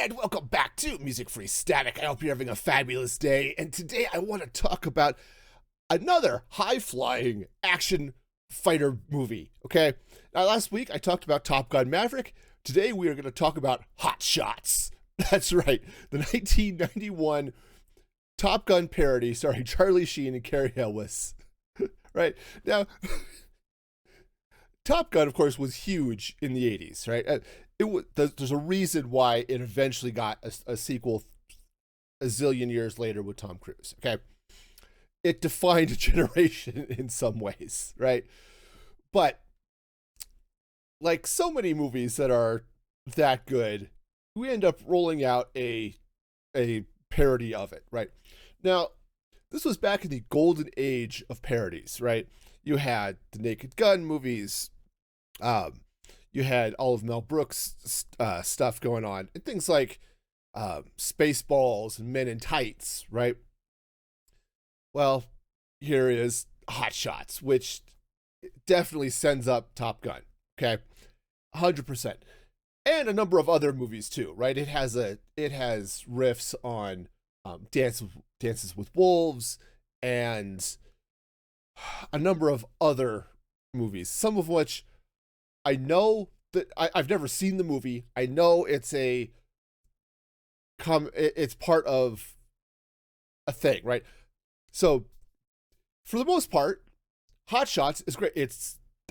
And welcome back to Music Free Static. I hope you're having a fabulous day. And today I want to talk about another high-flying action fighter movie, okay? Now, last week I talked about Top Gun Maverick. Today we are going to talk about Hot Shots. That's right, the 1991 Top Gun parody starring Charlie Sheen and Cary Elwes. Right? Now, Top Gun, of course, was huge in the 80s, right? There's a reason why it eventually got a sequel a zillion years later with Tom Cruise, okay? It defined a generation in some ways, right? But like so many movies that are that good, we end up rolling out a parody of it, right? Now, this was back in the golden age of parodies, right? You had the Naked Gun movies, you had all of Mel Brooks' stuff going on, and things like Spaceballs and Men in Tights, right? Well, here is Hot Shots, which definitely sends up Top Gun, okay? 100%. And a number of other movies too, right? It has riffs on Dances with Wolves and a number of other movies, some of which I know that I've never seen the movie. I know it's part of a thing, right? So for the most part, Hot Shots is great.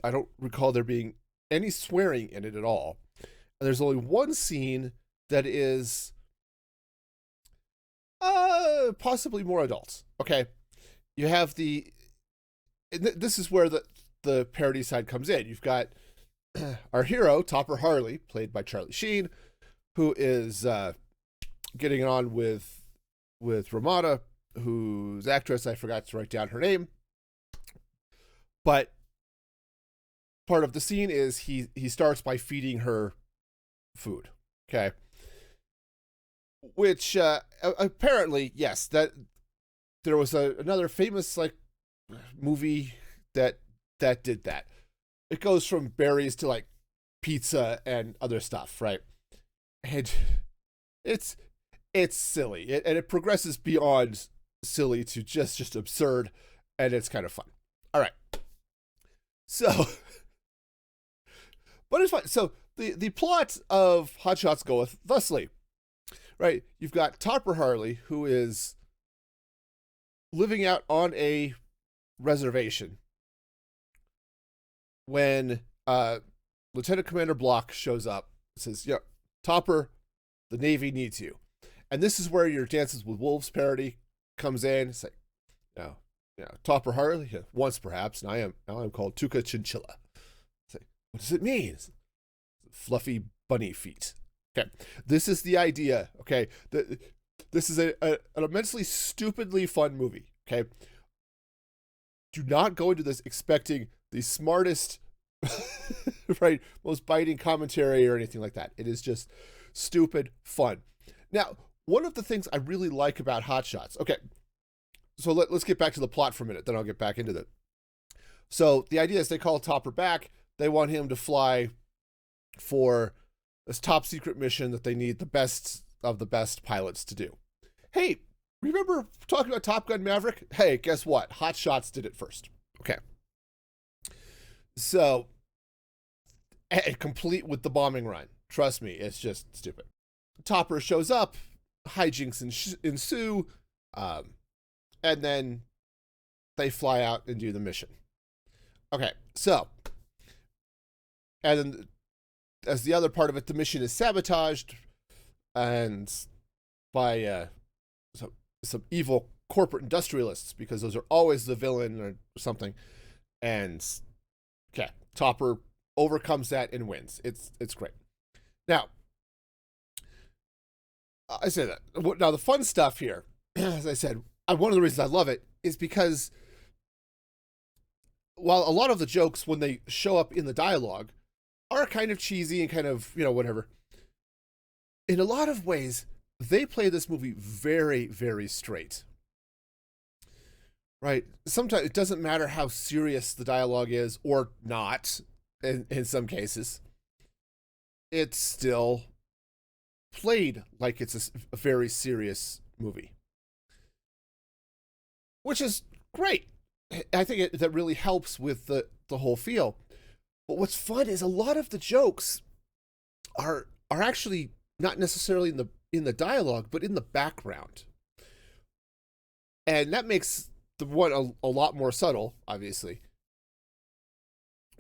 I don't recall there being any swearing in it at all. And there's only one scene that is possibly more adult. Okay. You have this is where the parody side comes in. You've got our hero, Topper Harley, played by Charlie Sheen, who is getting it on with Ramada, whose actress, I forgot to write down her name. But part of the scene is he starts by feeding her food, okay? Which apparently, yes, that there was another famous like movie that did that. It goes from berries to like pizza and other stuff, right? And it's silly, and it progresses beyond silly to just absurd, and it's kind of fun. All right, so, but it's fun. So the plot of Hot Shots goeth thusly, right? You've got Topper Harley, who is living out on a reservation when Lieutenant Commander Block shows up and says, yeah, Topper, the Navy needs you. And this is where your Dances with Wolves parody comes in. It's like, Topper Harley, yeah, once perhaps, now I'm called Tuca Chinchilla. It's like, what does it mean? It's fluffy bunny feet. Okay, this is the idea, okay? This is an immensely stupidly fun movie, okay? Do not go into this expecting the smartest, right, most biting commentary or anything like that. It is just stupid fun. Now, one of the things I really like about Hot Shots, okay, so let's get back to the plot for a minute, then I'll get back into that. So the idea is they call Topper back. They want him to fly for this top secret mission that they need the best of the best pilots to do. Hey, remember talking about Top Gun Maverick? Hey, guess what? Hot Shots did it first. Okay. So, complete with the bombing run. Trust me, it's just stupid. Topper shows up, hijinks ensue, and then they fly out and do the mission. Okay, so, and then as the other part of it, the mission is sabotaged, and by some evil corporate industrialists, because those are always the villain or something. And okay, Topper overcomes that and wins. It's great. Now, I say that. Now, the fun stuff here, as I said, one of the reasons I love it is because while a lot of the jokes, when they show up in the dialogue, are kind of cheesy and kind of, whatever, in a lot of ways, they play this movie very, very straight. Right? Sometimes it doesn't matter how serious the dialogue is or not, in some cases. It's still played like it's a very serious movie, which is great. I think that really helps with the whole feel. But what's fun is a lot of the jokes are actually not necessarily in the dialogue, but in the background, and that makes the one a lot more subtle, obviously,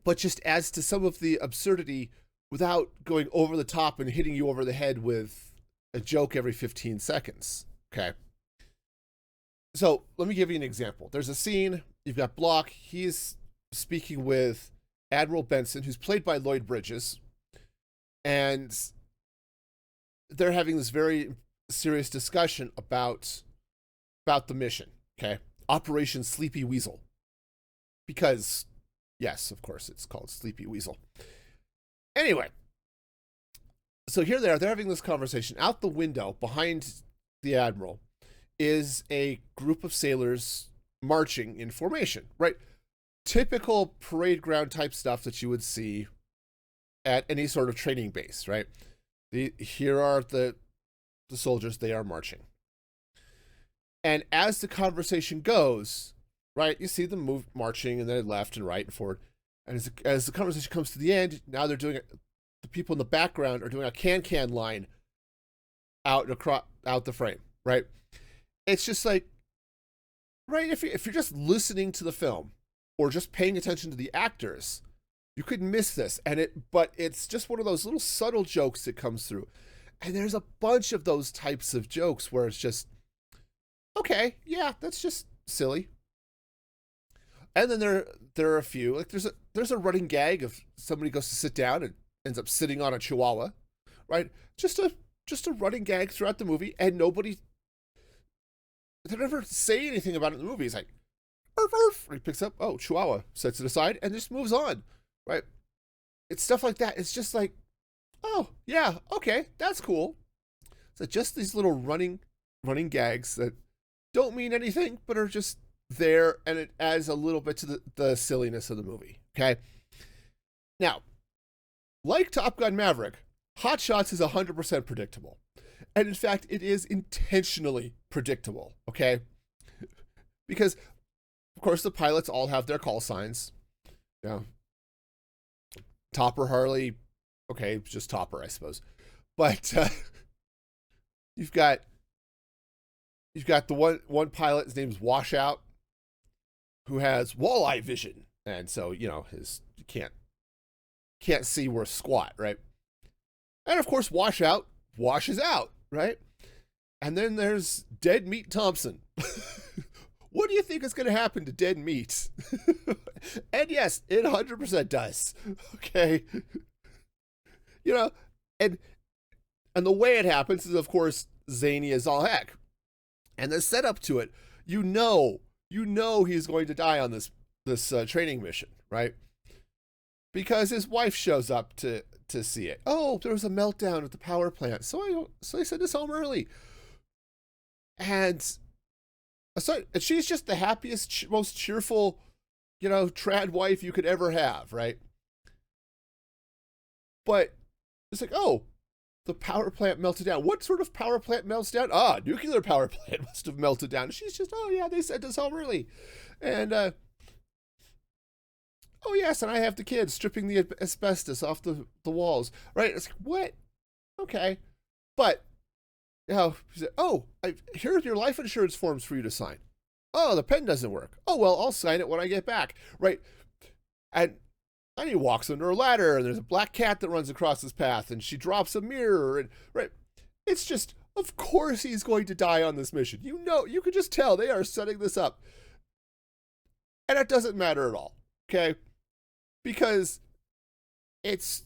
but just adds to some of the absurdity without going over the top and hitting you over the head with a joke every 15 seconds. Okay. So let me give you an example. There's a scene, you've got Block, he's speaking with Admiral Benson, who's played by Lloyd Bridges, and they're having this very serious discussion about the mission, okay? Operation Sleepy Weasel. Because, yes, of course, it's called Sleepy Weasel. Anyway, so here they're having this conversation. Out the window, behind the Admiral, is a group of sailors marching in formation, right? Typical parade ground type stuff that you would see at any sort of training base, right? Here are the soldiers, they are marching. And as the conversation goes, right, you see them marching and then left and right and forward. And as the conversation comes to the end, now they're doing it. The people in the background are doing a can line out the frame, right? It's just like, right, if you're just listening to the film or just paying attention to the actors, you could miss this. But it's just one of those little subtle jokes that comes through. And there's a bunch of those types of jokes where it's just, okay, yeah, that's just silly. And then there are a few, like there's a running gag of somebody goes to sit down and ends up sitting on a chihuahua, right? Just a running gag throughout the movie, and they never say anything about it in the movie. It's like, arf, arf. He picks up, oh, chihuahua, sets it aside, and just moves on, right? It's stuff like that. It's just like, oh, yeah, okay, that's cool. So just these little running gags that don't mean anything, but are just there, and it adds a little bit to the silliness of the movie, okay? Now, like Top Gun Maverick, Hot Shots is 100% predictable. And in fact, it is intentionally predictable, okay? Because, of course, the pilots all have their call signs. You know, Topper Harley, okay, just Topper, I suppose. But you've got the one pilot, his name's Washout, who has walleye vision. And so, you know, you can't see worth squat, right? And of course, Washout washes out, right? And then there's Dead Meat Thompson. What do you think is going to happen to Dead Meat? And yes, it 100% does. Okay. You know, and the way it happens is, of course, zany as all heck. And the setup to it, you know he's going to die on this training mission, right? Because his wife shows up to see it. Oh, there was a meltdown at the power plant, so I sent us home early. And she's just the happiest, most cheerful, you know, trad wife you could ever have, right? But it's like, oh, the power plant melted down. What sort of power plant melts down? Ah, nuclear power plant must have melted down. And she's just, oh yeah, they sent us home early. And oh yes, and I have the kids stripping the asbestos off the walls, right? It's like, what? Okay. But, you know, she said, oh, here are your life insurance forms for you to sign. Oh, the pen doesn't work. Oh, well, I'll sign it when I get back, right? And he walks under a ladder, and there's a black cat that runs across his path, and she drops a mirror, and, right? It's just, of course he's going to die on this mission. You know, you could just tell they are setting this up. And it doesn't matter at all, okay? Because it's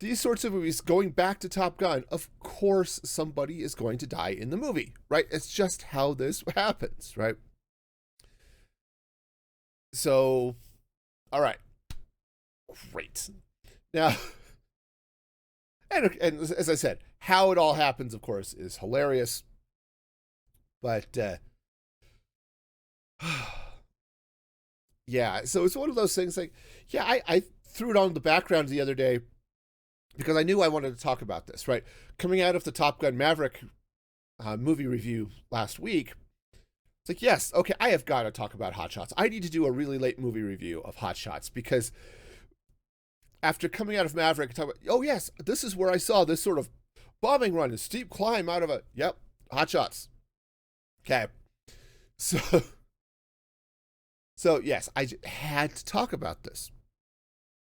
these sorts of movies, going back to Top Gun, of course somebody is going to die in the movie, right? It's just how this happens, right? So, all right. Great. Now, and as I said, how it all happens, of course, is hilarious. But, yeah, so it's one of those things like, yeah, I threw it on the background the other day because I knew I wanted to talk about this, right? Coming out of the Top Gun Maverick movie review last week, it's like, yes, okay, I have got to talk about Hot Shots. I need to do a really late movie review of Hot Shots because after coming out of Maverick, talk about, oh yes, this is where I saw this sort of bombing run and steep climb out of a, yep, Hot Shots. Okay. So, so yes, I had to talk about this.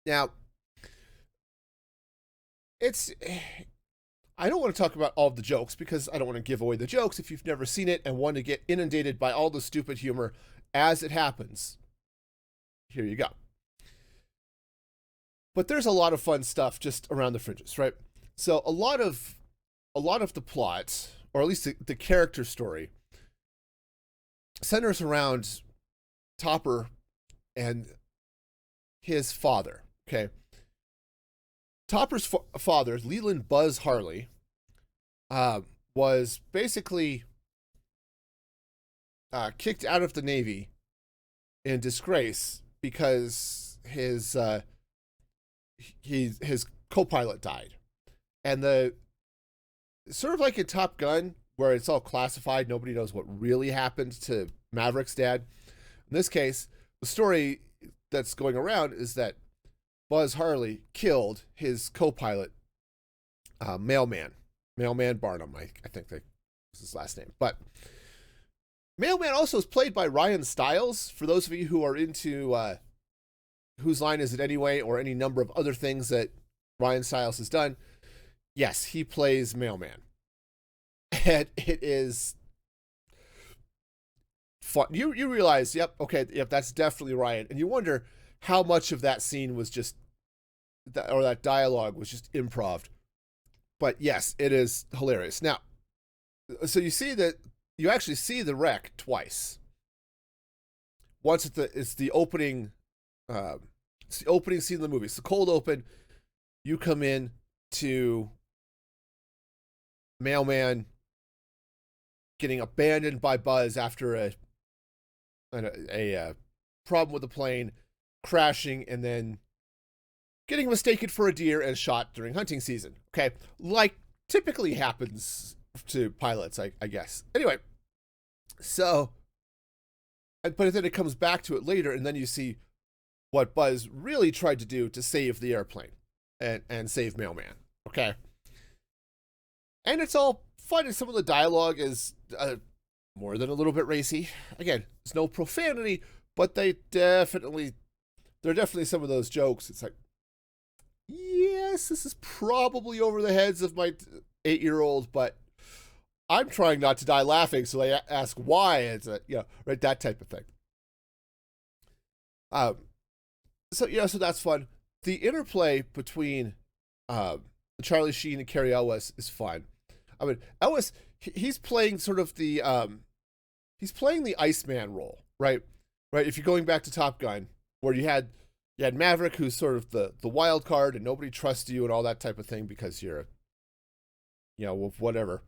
Now, I don't want to talk about all of the jokes because I don't want to give away the jokes if you've never seen it and want to get inundated by all the stupid humor as it happens. Here you go. But there's a lot of fun stuff just around the fringes, right? So a lot of the plot, or at least the character story, centers around Topper and his father. Okay. Topper's father, Leland Buzz Harley, was basically kicked out of the Navy in disgrace because his co-pilot died. And the sort of like in Top Gun, where it's all classified, nobody knows what really happened to Maverick's dad. In this case, the story that's going around is that Buzz Harley killed his co-pilot, Mailman Barnum, I think that was his last name. But Mailman also is played by Ryan Stiles. For those of you who are into Whose Line Is It Anyway, or any number of other things that Ryan Stiles has done, yes, he plays Mailman. And it is fun. You realize, yep, that's definitely Ryan. And you wonder how much of that scene was just, or that dialogue was just improv. But yes, it is hilarious. Now, so you actually see the wreck twice. Once it's the opening scene of the movie. It's the cold open. You come in to Mailman getting abandoned by Buzz after a problem with the plane, crashing, and then getting mistaken for a deer and shot during hunting season. Okay, like typically happens to pilots, I guess. Anyway, so, but then it comes back to it later, and then you see what Buzz really tried to do to save the airplane and save Mailman. Okay, and it's all fun, and some of the dialogue is more than a little bit racy. Again, there's no profanity, but there are definitely some of those jokes. It's like, yes, this is probably over the heads of my 8-year-old, but I'm trying not to die laughing, so they ask why. It's right, that type of thing. So that's fun. The interplay between Charlie Sheen and Cary Elwes is fun. I mean, Elwes, he's playing sort of the Iceman role, right? Right. If you're going back to Top Gun, where you had Maverick, who's sort of the wild card, and nobody trusts you and all that type of thing because you're, whatever.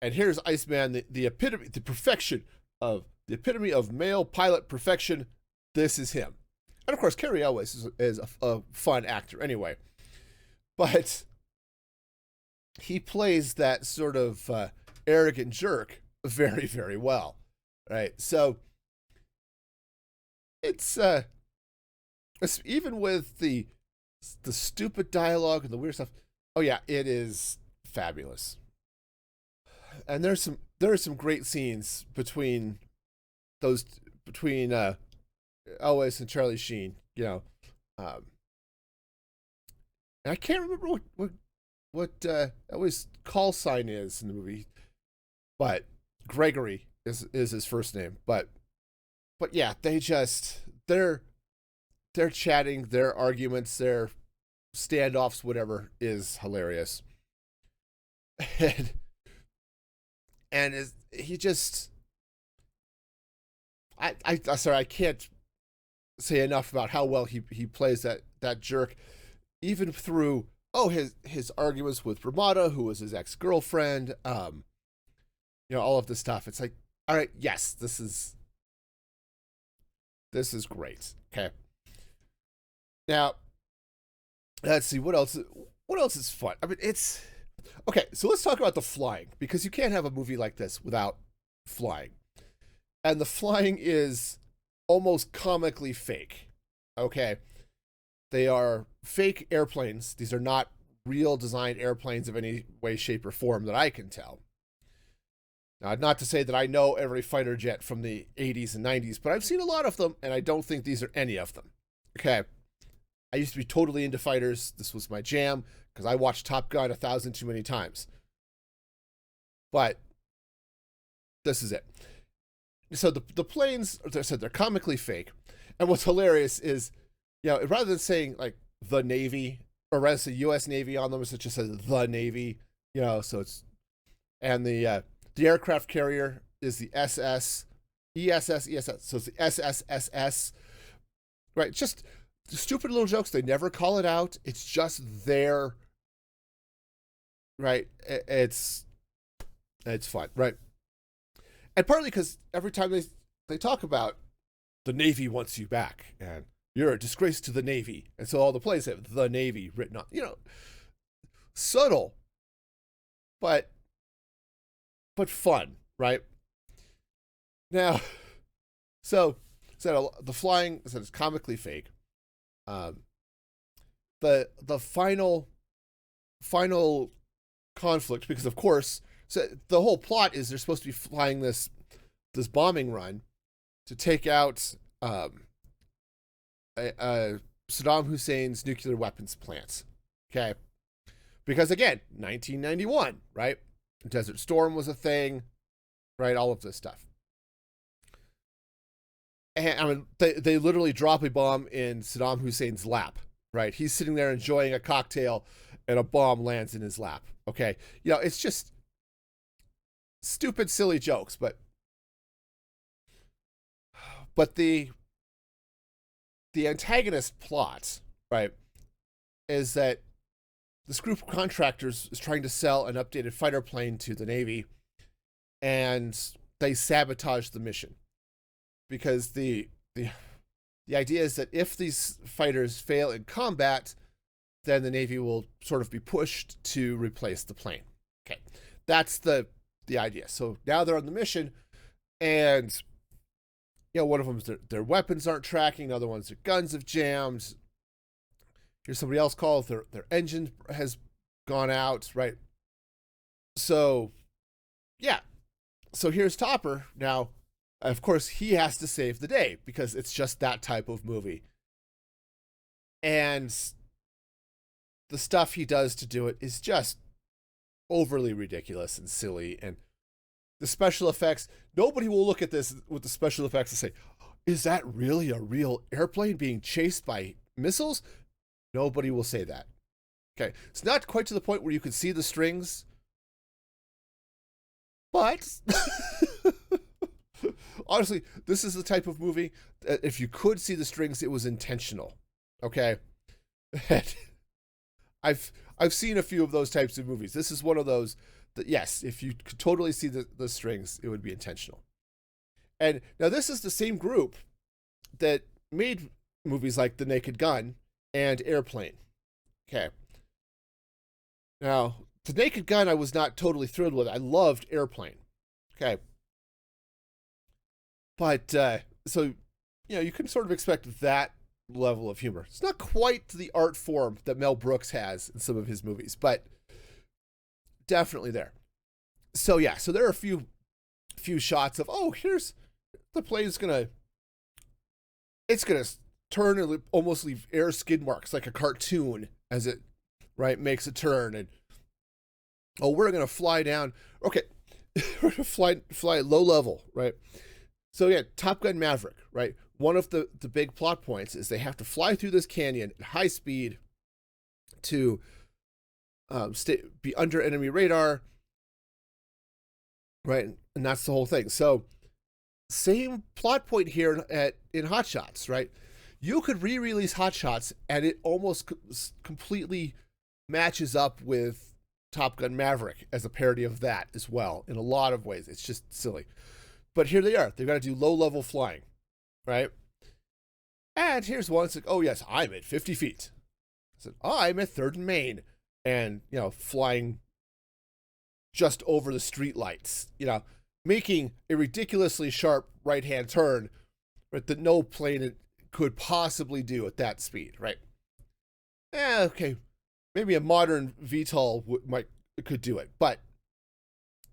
And here's Iceman, the epitome, the epitome of male pilot perfection. This is him. And of course, Cary Elwes is a fun actor anyway. But he plays that sort of arrogant jerk very, very well, right? So it's even with the stupid dialogue and the weird stuff. Oh yeah, it is fabulous. And there are some great scenes between Elwes and Charlie Sheen. And I can't remember what Elwes' call sign is in the movie, but Gregory is his first name. But yeah, they're chatting, their arguments, their standoffs, whatever, is hilarious. And he just, sorry, I can't say enough about how well he plays that jerk, even through his arguments with Ramada, who was his ex-girlfriend, all of this stuff. It's like, all right, yes, this is great. Okay. Now, let's see, what else what else is fun? I mean, it's okay. So let's talk about the flying, because you can't have a movie like this without flying, and the flying is almost comically fake. Okay, they are fake airplanes. These are not real designed airplanes of any way, shape, or form that I can tell. Now, not to say that I know every fighter jet from the 80s and 90s, but I've seen a lot of them, and I don't think these are any of them. Okay. I used to be totally into fighters. This was my jam, because I watched Top Gun 1,000 too many times. But this is it. So the planes, as I said, they're comically fake. And what's hilarious is, rather than saying like the Navy, or rather say U.S. Navy on them, it just says the Navy, so it's, and the aircraft carrier is the ESS. So it's the SSSS, right? Just stupid little jokes. They never call it out. It's just there, right? It's fun, right? And partly because every time they talk about the Navy wants you back, and you're a disgrace to the Navy, and so all the plays have the Navy written on, subtle, but fun, right? Now, so the flying is comically fake. The final conflict, because of course, so the whole plot is they're supposed to be flying this bombing run to take out Saddam Hussein's nuclear weapons plants. Okay, because again, 1991, right? Desert Storm was a thing, right? All of this stuff. And I mean, they literally drop a bomb in Saddam Hussein's lap, right? He's sitting there enjoying a cocktail, and a bomb lands in his lap. Okay, it's just stupid, silly jokes, but the antagonist plot, right, is that this group of contractors is trying to sell an updated fighter plane to the Navy, and they sabotage the mission, because the idea is that if these fighters fail in combat, then the Navy will sort of be pushed to replace the plane. Okay, that's the idea. So now they're on the mission, and one of them, their weapons aren't tracking. The other ones, their guns have jammed. Here's somebody else calls, their engine has gone out, right? So, yeah. So here's Topper. Now, of course, he has to save the day, because it's just that type of movie. And the stuff he does to do it is just overly ridiculous and silly. And the special effects, nobody will look at this with the special effects and say, is that really a real airplane being chased by missiles? Nobody will say that. Okay, it's not quite to the point where you can see the strings, but honestly, this is the type of movie that if you could see the strings, it was intentional. Okay, I've seen a few of those types of movies. This is one of those that, yes, if you could totally see the strings, it would be intentional. And now this is the same group that made movies like The Naked Gun and Airplane. Okay. Now, The Naked Gun, I was not totally thrilled with. I loved Airplane. Okay. But, so, you can sort of expect that level of humor. It's not quite the art form that Mel Brooks has in some of his movies, but definitely there. So, yeah, so there are a few shots of, here's the plane's it's gonna turn and almost leave air skid marks like a cartoon as it, right, makes a turn, and we're gonna fly down. Okay, we're gonna fly at low level, right? So yeah, Top Gun Maverick, right? One of the big plot points is they have to fly through this canyon at high speed to be under enemy radar, right? And that's the whole thing. So same plot point here in Hot Shots, right? You could re-release Hot Shots and it almost completely matches up with Top Gun Maverick as a parody of that as well in a lot of ways. It's just silly. But here they are. They've got to do low-level flying, right? And here's one. It's like, oh, yes, I'm at 50 feet. I said, I'm at 3rd and Main. and, flying just over the streetlights, making a ridiculously sharp right-hand turn, right, that no plane could possibly do at that speed, right? Okay, maybe a modern VTOL could do it, but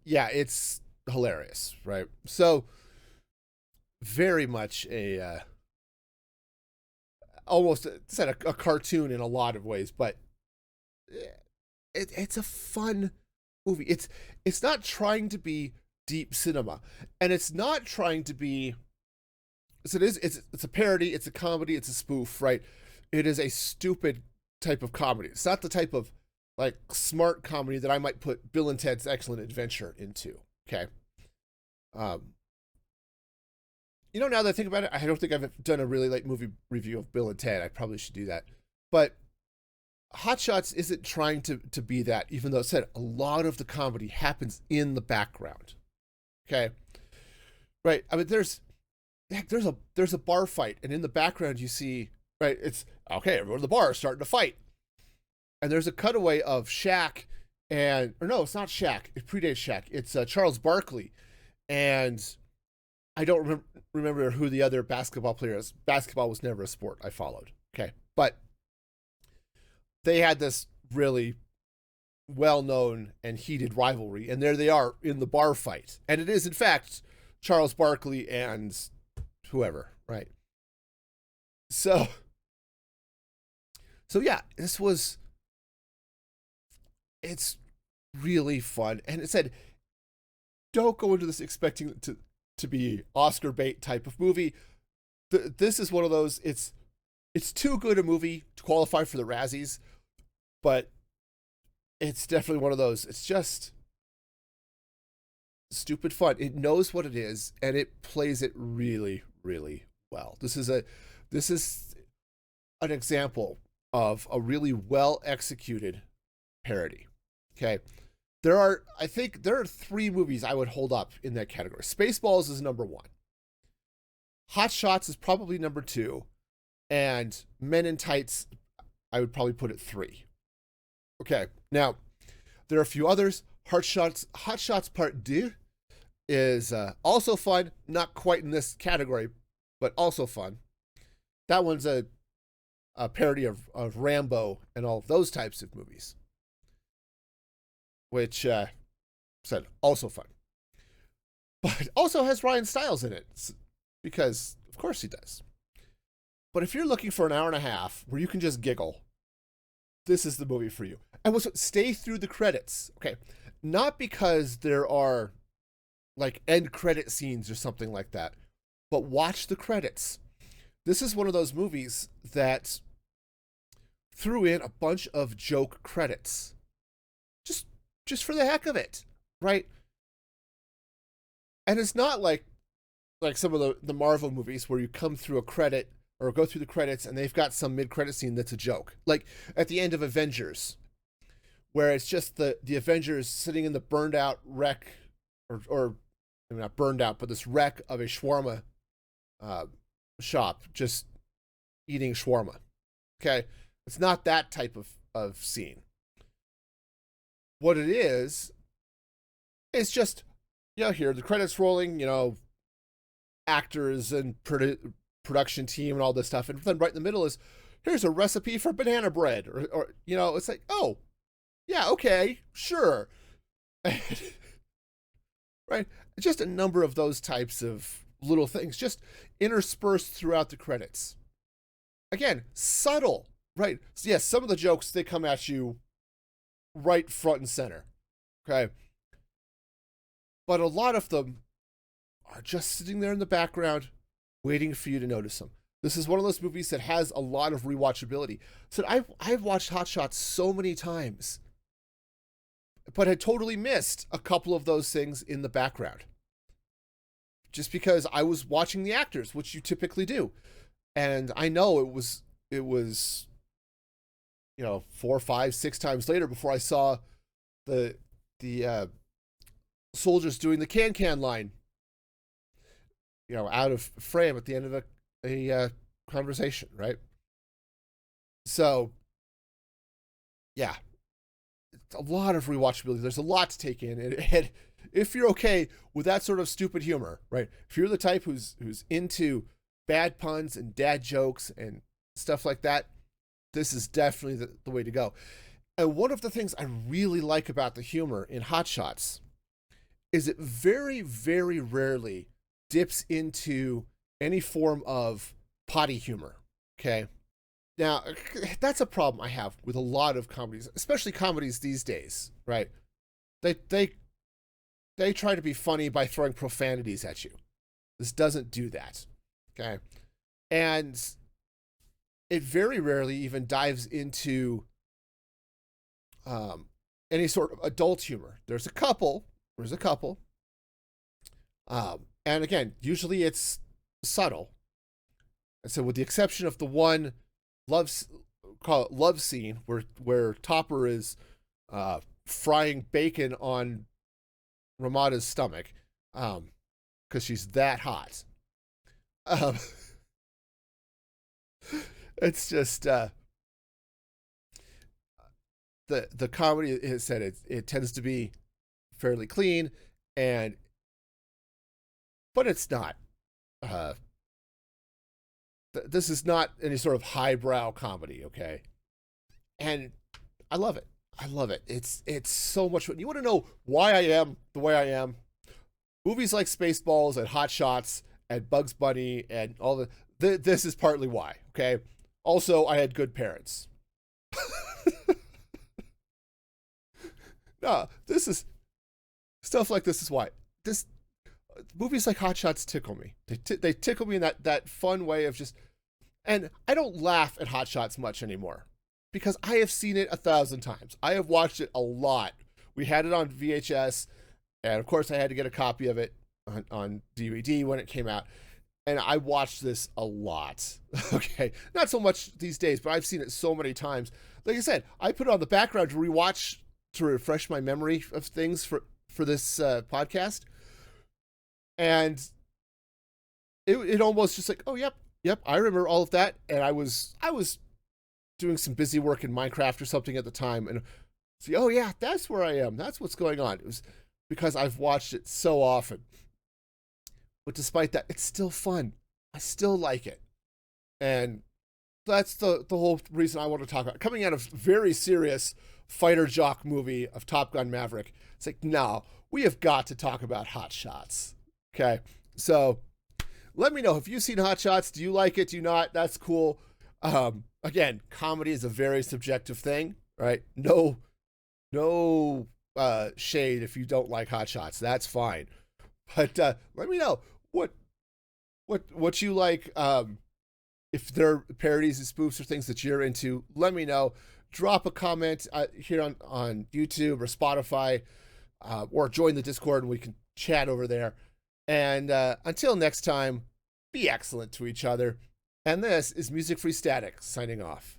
yeah, it's hilarious, right? So very much almost a cartoon in a lot of ways, but it's a fun movie. It's not trying to be deep cinema, and it's not trying to be. So it's a parody, it's a comedy, it's a spoof, right? It is a stupid type of comedy. It's not the type of like smart comedy that I might put Bill and Ted's Excellent Adventure into. Okay. Now that I think about it, I don't think I've done a really late movie review of Bill and Ted. I probably should do that. But Hot Shots isn't trying to be that, even though it said a lot of the comedy happens in the background. Okay. Right. I mean, there's a bar fight, and in the background you see, right, it's okay, everyone in the bar is starting to fight. And there's a cutaway of Shaq or no, it's not Shaq. It predates Shaq. It's Charles Barkley. And I don't remember who the other basketball player is. Basketball was never a sport I followed. Okay. But they had this really well-known and heated rivalry. And there they are in the bar fight. And it is, in fact, Charles Barkley and whoever, right? So yeah, it's really fun. And it said, don't go into this expecting it to be Oscar bait type of movie. This is one of those, it's too good a movie to qualify for the Razzies, but it's definitely one of those. It's just stupid fun. It knows what it is, and it plays it really, really well. This is an example of a really well executed parody. Okay. I think there are 3 movies I would hold up in that category. Spaceballs is number 1. Hot Shots is probably number 2. And Men in Tights, I would probably put at 3. Okay. Now, there are a few others. Hot Shots Part 2 is also fun. Not quite in this category, but also fun. That one's a parody of Rambo and all of those types of movies, which said also fun, but also has Ryan Stiles in it, because of course he does. But if you're looking for an hour and a half where you can just giggle, this is the movie for you. And stay through the credits, okay? Not because there are like end credit scenes or something like that, but watch the credits. This is one of those movies that threw in a bunch of joke credits. Just for the heck of it, right? And it's not like some of the Marvel movies where you come through a credit or go through the credits and they've got some mid-credit scene that's a joke. Like at the end of Avengers, where it's just the Avengers sitting in the burned out wreck, or I mean, not burned out, but this wreck of a shawarma shop, just eating shawarma. Okay? It's not that type of scene. What it is, it's just, here, the credits rolling, actors and production team and all this stuff. And then right in the middle is, here's a recipe for banana bread. Or it's like, oh, yeah, okay, sure. Right? Just a number of those types of little things, just interspersed throughout the credits. Again, subtle, right? So yes, some of the jokes, they come at you right front and center, okay? But a lot of them are just sitting there in the background, waiting for you to notice them. This is one of those movies that has a lot of rewatchability. So I've watched Hot Shots so many times, but had totally missed a couple of those things in the background, just because I was watching the actors, which you typically do. And I know it was 4, 5, 6 times later before I saw the soldiers doing the can line, out of frame at the end of a conversation, right? So, yeah, a lot of rewatchability. There's a lot to take in, and if you're okay with that sort of stupid humor, right? If you're the type who's into bad puns and dad jokes and stuff like that, this is definitely the way to go. And one of the things I really like about the humor in Hot Shots is it very, very rarely dips into any form of potty humor. Okay. Now, that's a problem I have with a lot of comedies, especially comedies these days, right? They try to be funny by throwing profanities at you. This doesn't do that. Okay. And it very rarely even dives into any sort of adult humor. There's a couple. And again, usually it's subtle. And so with the exception of the one love scene where Topper is frying bacon on Ramada's stomach, because she's that hot. It's just the comedy has said it tends to be fairly clean, but it's not. This is not any sort of highbrow comedy, okay? And I love it. It's so much fun. You want to know why I am the way I am? Movies like Spaceballs and Hot Shots and Bugs Bunny and all this is partly why, okay? Also, I had good parents. No, this is stuff like this is why. Movies like Hot Shots tickle me. They tickle me in that fun way of just, and I don't laugh at Hot Shots much anymore because I have seen it 1,000 times. I have watched it a lot. We had it on VHS, and of course I had to get a copy of it on DVD when it came out. And I watched this a lot. Okay, not so much these days, but I've seen it so many times. Like I said, I put it on the background to rewatch to refresh my memory of things for this podcast. And it almost just like, oh, yep, I remember all of that. And I was doing some busy work in Minecraft or something at the time, and see, oh yeah, that's where I am. That's what's going on. It was because I've watched it so often. But despite that, it's still fun. I still like it. And that's the whole reason I want to talk about it. Coming out of very serious fighter jock movie of Top Gun Maverick, it's like, no, we have got to talk about Hot Shots. Okay, so let me know if you've seen Hot Shots. Do you like it? Do you not? That's cool. Again, comedy is a very subjective thing, right? No shade if you don't like Hot Shots. That's fine. But let me know what you like. If there are parodies and spoofs or things that you're into, let me know. Drop a comment here on YouTube or Spotify, or join the Discord and we can chat over there. And until next time, be excellent to each other. And this is Music Free Static signing off.